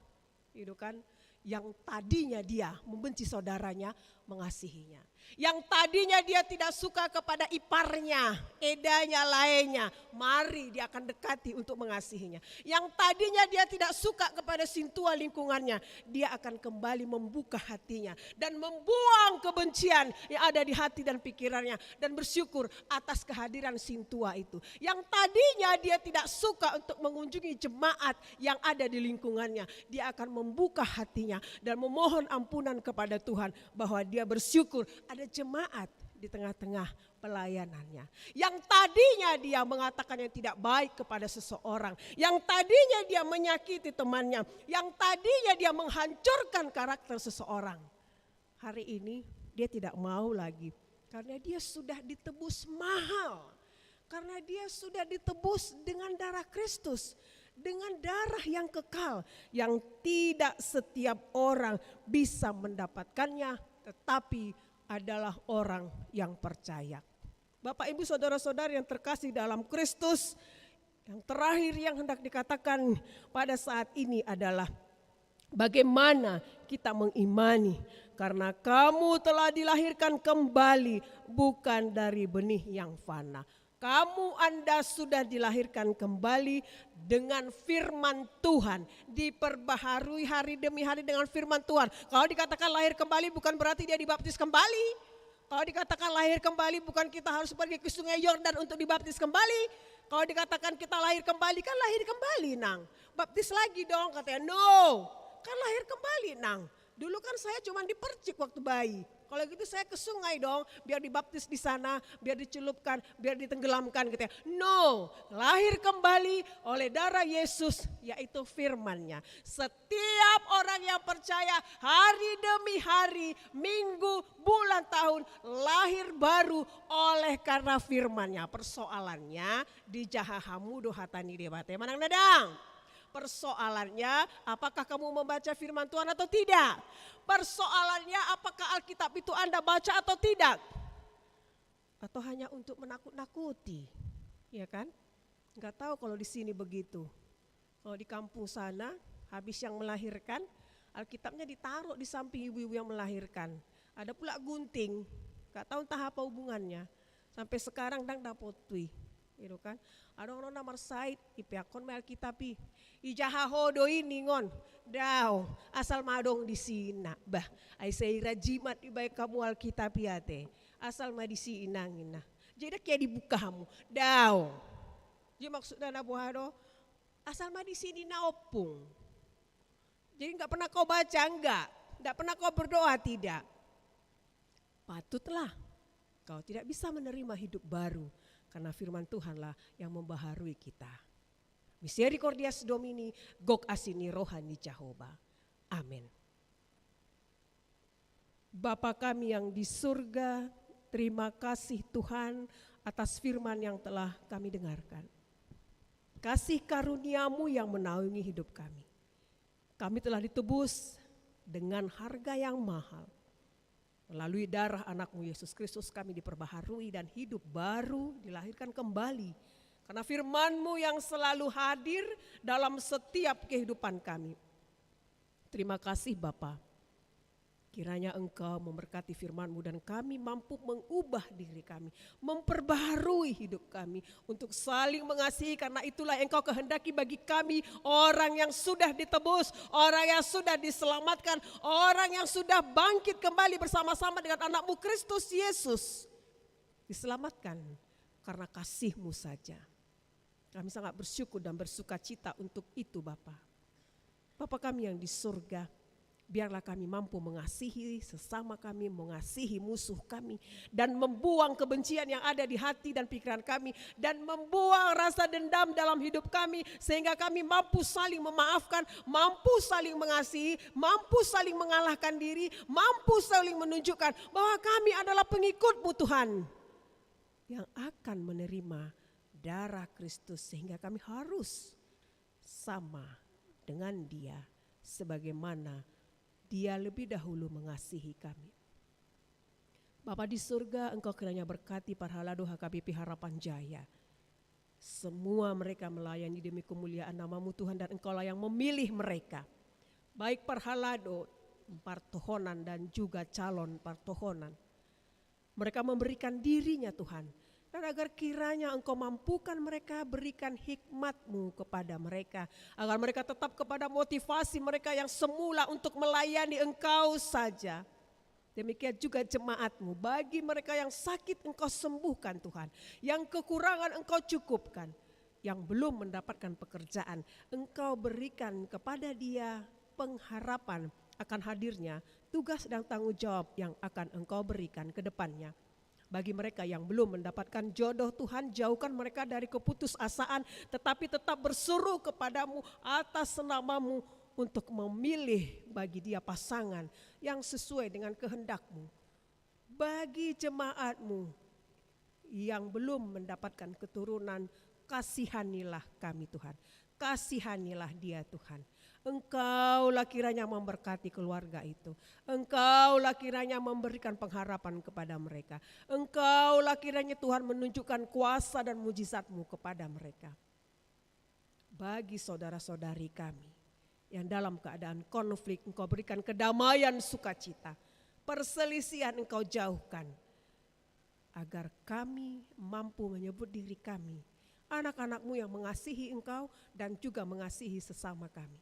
Itu kan yang tadinya dia membenci saudaranya mengasihinya. Yang tadinya dia tidak suka kepada iparnya, edanya lainnya, mari dia akan dekati untuk mengasihinya. Yang tadinya dia tidak suka kepada sintua lingkungannya, dia akan kembali membuka hatinya dan membuang kebencian yang ada di hati dan pikirannya dan bersyukur atas kehadiran sintua itu. Yang tadinya dia tidak suka untuk mengunjungi jemaat yang ada di lingkungannya, dia akan membuka hatinya dan memohon ampunan kepada Tuhan bahwa dia bersyukur ada jemaat di tengah-tengah pelayanannya. Yang tadinya dia mengatakan yang tidak baik kepada seseorang, yang tadinya dia menyakiti temannya, yang tadinya dia menghancurkan karakter seseorang, hari ini dia tidak mau lagi karena dia sudah ditebus mahal, karena dia sudah ditebus dengan darah Kristus, dengan darah yang kekal yang tidak setiap orang bisa mendapatkannya, tetapi adalah orang yang percaya. Bapak Ibu saudara-saudara yang terkasih dalam Kristus, yang terakhir yang hendak dikatakan pada saat ini adalah bagaimana kita mengimani karena kamu telah dilahirkan kembali bukan dari benih yang fana. Anda sudah dilahirkan kembali dengan firman Tuhan, diperbaharui hari demi hari dengan firman Tuhan. Kalau dikatakan lahir kembali bukan berarti dia dibaptis kembali. Kalau dikatakan lahir kembali bukan kita harus pergi ke sungai Yordan untuk dibaptis kembali. Kalau dikatakan kita lahir kembali, kan lahir kembali nang. Baptis lagi dong, katanya no, kan lahir kembali nang. Dulu kan saya cuma dipercik waktu bayi. Kalau gitu saya ke sungai dong, biar dibaptis di sana, biar dicelupkan, biar ditenggelamkan gitu ya. No, lahir kembali oleh darah Yesus, yaitu firman-Nya. Setiap orang yang percaya hari demi hari, minggu, bulan, tahun, lahir baru oleh karena firman-Nya. Persoalannya di jahahamu dohatani debate. Manang nadang? Persoalannya apakah kamu membaca firman Tuhan atau tidak? Persoalannya apakah Alkitab itu Anda baca atau tidak? Atau hanya untuk menakut-nakuti? Ya kan? Enggak tahu kalau di sini begitu. Kalau di kampung sana habis yang melahirkan, Alkitabnya ditaruh di samping ibu-ibu yang melahirkan. Ada pula gunting, enggak tahu entah apa hubungannya. Sampai sekarang dang dapotui. Gitu kan? Ada orang namar sait ipiakon mel kitapi. Ijahahodo ini ngon. Daw asal madong di sina. Bah, ay seira jimat ibaik kamu alkitab ate. Asal ma di sinangin nah. Jadi kayak dibuka kamu. Daw. Jadi maksudnya nabuhado asal ma di sini na opung. Jadi enggak pernah kau baca enggak pernah kau berdoa tidak. Patutlah kau tidak bisa menerima hidup baru karena firman Tuhanlah yang membaharui kita. Misericordias Domini, gok asini rohani Jehovah. Amin. Bapa kami yang di surga, terima kasih Tuhan atas firman yang telah kami dengarkan. Kasih karuniamu yang menaungi hidup kami. Kami telah ditebus dengan harga yang mahal. Melalui darah anakmu Yesus Kristus kami diperbaharui dan hidup baru dilahirkan kembali. Karena firman-Mu yang selalu hadir dalam setiap kehidupan kami. Terima kasih Bapa. Kiranya Engkau memberkati firman-Mu dan kami mampu mengubah diri kami. Memperbaharui hidup kami untuk saling mengasihi karena itulah Engkau kehendaki bagi kami. Orang yang sudah ditebus, orang yang sudah diselamatkan, orang yang sudah bangkit kembali bersama-sama dengan anak-Mu Kristus Yesus. Diselamatkan karena kasih-Mu saja. Kami sangat bersyukur dan bersuka cita untuk itu Bapa. Bapa kami yang di surga, biarlah kami mampu mengasihi sesama kami, mengasihi musuh kami, dan membuang kebencian yang ada di hati dan pikiran kami, dan membuang rasa dendam dalam hidup kami, sehingga kami mampu saling memaafkan, mampu saling mengasihi, mampu saling mengalahkan diri, mampu saling menunjukkan bahwa kami adalah pengikut-Mu Tuhan, yang akan menerima darah Kristus, sehingga kami harus sama dengan Dia, sebagaimana Dia lebih dahulu mengasihi kami. Bapa di surga, Engkau kiranya berkati Parhalado HKBP Harapan Jaya. Semua mereka melayani demi kemuliaan nama-Mu Tuhan, dan Engkaulah yang memilih mereka. Baik Parhalado, partohonan dan juga calon partohonan. Mereka memberikan dirinya Tuhan. Dan agar kiranya Engkau mampukan mereka, berikan hikmat-Mu kepada mereka. Agar mereka tetap kepada motivasi mereka yang semula untuk melayani Engkau saja. Demikian juga jemaat-Mu, bagi mereka yang sakit Engkau sembuhkan Tuhan. Yang kekurangan Engkau cukupkan. Yang belum mendapatkan pekerjaan, Engkau berikan kepada dia pengharapan akan hadirnya tugas dan tanggung jawab yang akan Engkau berikan ke depannya. Bagi mereka yang belum mendapatkan jodoh Tuhan, jauhkan mereka dari keputusasaan, tetapi tetap berseru kepadamu atas nama-Mu untuk memilih bagi dia pasangan yang sesuai dengan kehendak-Mu. Bagi jemaat-Mu yang belum mendapatkan keturunan, kasihanilah kami Tuhan, kasihanilah dia Tuhan. Engkaulah kiranya memberkati keluarga itu. Engkaulah kiranya memberikan pengharapan kepada mereka. Engkaulah kiranya Tuhan menunjukkan kuasa dan mujizat-Mu kepada mereka. Bagi saudara-saudari kami yang dalam keadaan konflik, Engkau berikan kedamaian sukacita. Perselisihan Engkau jauhkan. Agar kami mampu menyebut diri kami anak-anak-Mu yang mengasihi Engkau dan juga mengasihi sesama kami.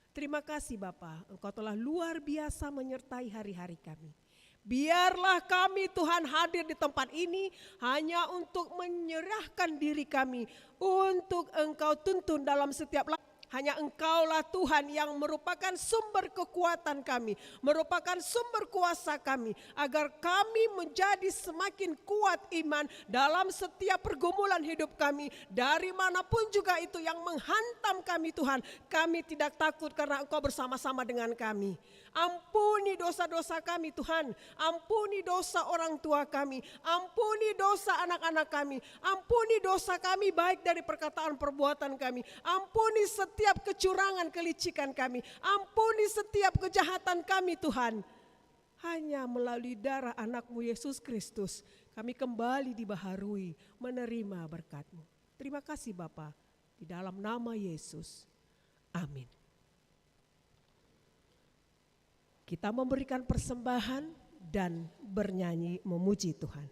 Terima kasih Bapa, Engkau telah luar biasa menyertai hari-hari kami. Biarlah kami Tuhan hadir di tempat ini hanya untuk menyerahkan diri kami untuk Engkau tuntun dalam setiap hanya Engkaulah Tuhan yang merupakan sumber kekuatan kami, merupakan sumber kuasa kami, agar kami menjadi semakin kuat iman dalam setiap pergumulan hidup kami. Dari manapun juga itu yang menghantam kami Tuhan, kami tidak takut karena Engkau bersama-sama dengan kami. Ampuni dosa-dosa kami Tuhan, ampuni dosa orang tua kami, ampuni dosa anak-anak kami, ampuni dosa kami baik dari perkataan perbuatan kami, ampuni setiap kecurangan kelicikan kami, ampuni setiap kejahatan kami Tuhan. Hanya melalui darah anak-Mu Yesus Kristus kami kembali dibaharui menerima berkat-Mu. Terima kasih Bapa, di dalam nama Yesus, amin. Kita memberikan persembahan dan bernyanyi memuji Tuhan.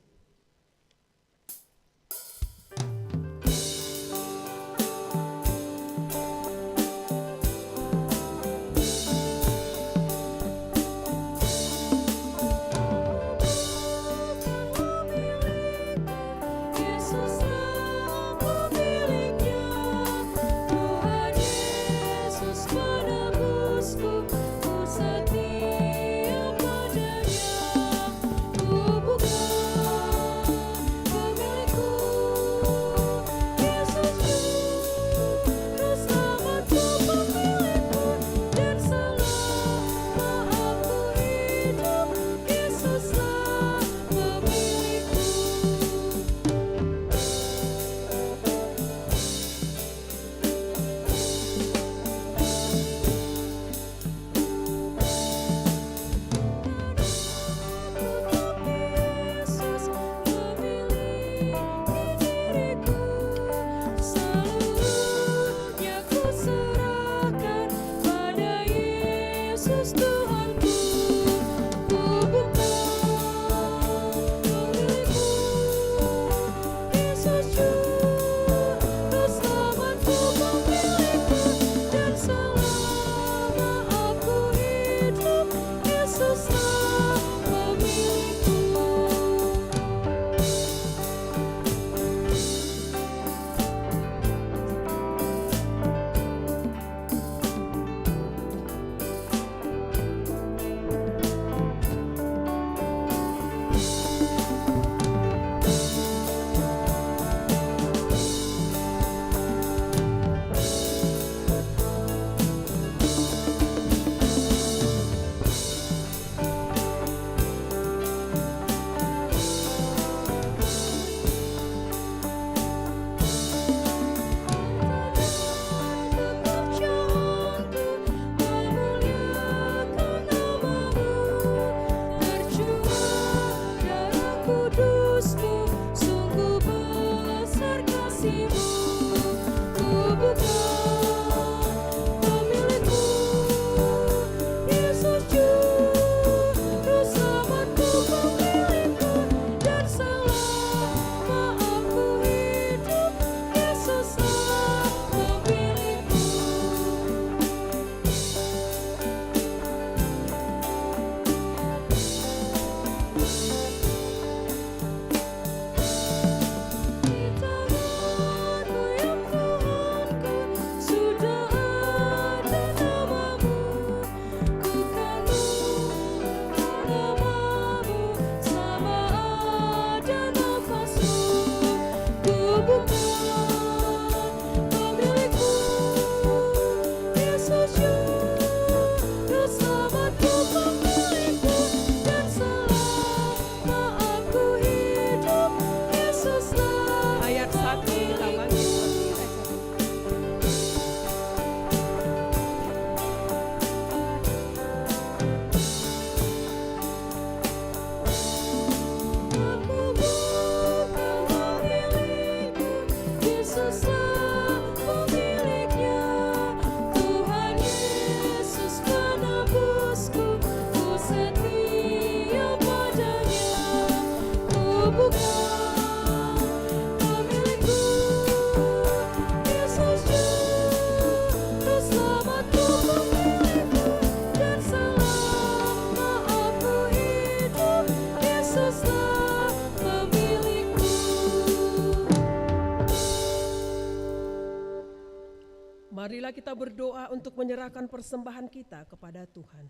Marilah kita berdoa untuk menyerahkan persembahan kita kepada Tuhan.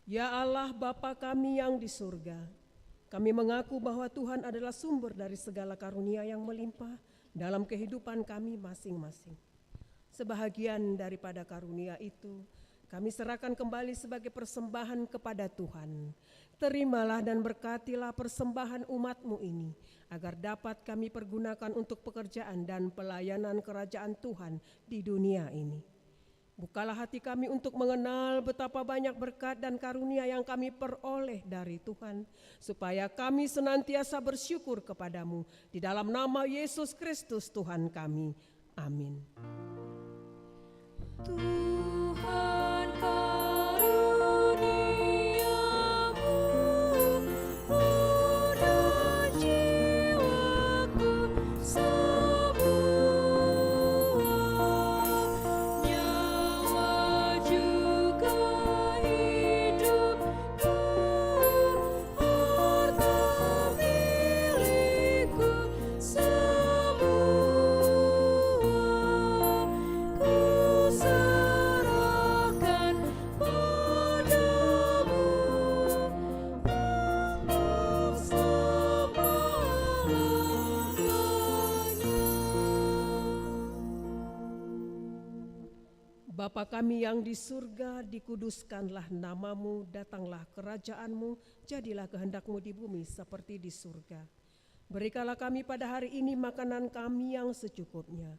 Ya Allah Bapa kami yang di surga, kami mengaku bahwa Tuhan adalah sumber dari segala karunia yang melimpah dalam kehidupan kami masing-masing. Sebahagian daripada karunia itu, kami serahkan kembali sebagai persembahan kepada Tuhan. Terimalah dan berkatilah persembahan umat-Mu ini, agar dapat kami pergunakan untuk pekerjaan dan pelayanan kerajaan Tuhan di dunia ini. Bukalah hati kami untuk mengenal betapa banyak berkat dan karunia yang kami peroleh dari Tuhan, supaya kami senantiasa bersyukur kepadamu. Di dalam nama Yesus Kristus Tuhan kami. Amin. Tuhan karuniamu dan jiwaku semua, nyawa juga hidupku, harta milikku semua. Bapa kami yang di surga, dikuduskanlah namamu, datanglah kerajaanmu, jadilah kehendakmu di bumi seperti di surga. Berikanlah kami pada hari ini makanan kami yang secukupnya,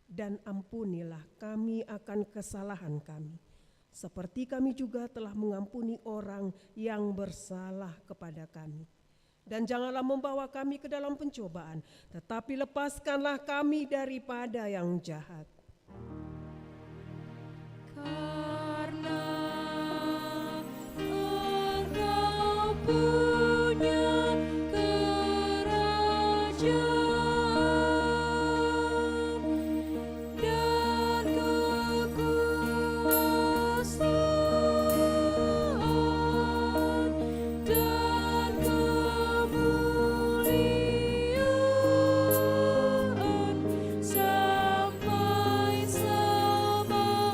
dan ampunilah kami akan kesalahan kami, seperti kami juga telah mengampuni orang yang bersalah kepada kami. Dan janganlah membawa kami ke dalam pencobaan, tetapi lepaskanlah kami daripada yang jahat. Karena Engkau punya kerajaan dan kekuasaan dan kemuliaan sampai selama-lamanya.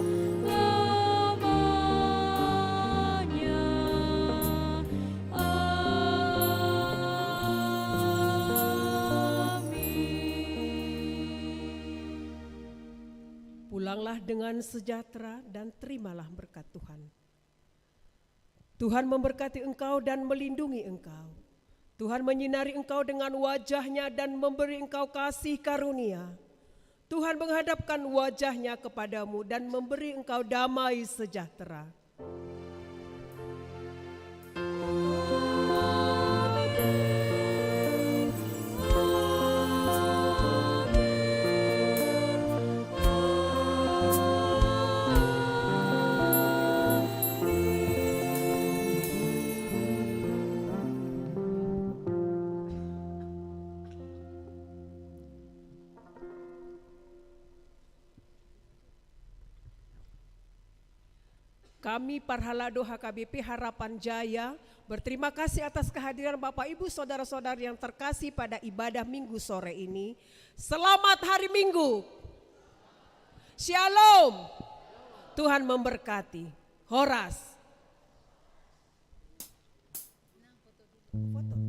Amin. Pulanglah dengan sejahtera dan terimalah berkat Tuhan. Tuhan memberkati engkau dan melindungi engkau. Tuhan menyinari engkau dengan wajah-Nya dan memberi engkau kasih karunia. Tuhan menghadapkan wajah-Nya kepadamu dan memberi engkau damai sejahtera. Kami Parhalado HKBP Harapan Jaya berterima kasih atas kehadiran Bapak Ibu Saudara-saudari yang terkasih pada ibadah Minggu sore ini. Selamat hari Minggu. Shalom. Tuhan memberkati. Horas. Foto.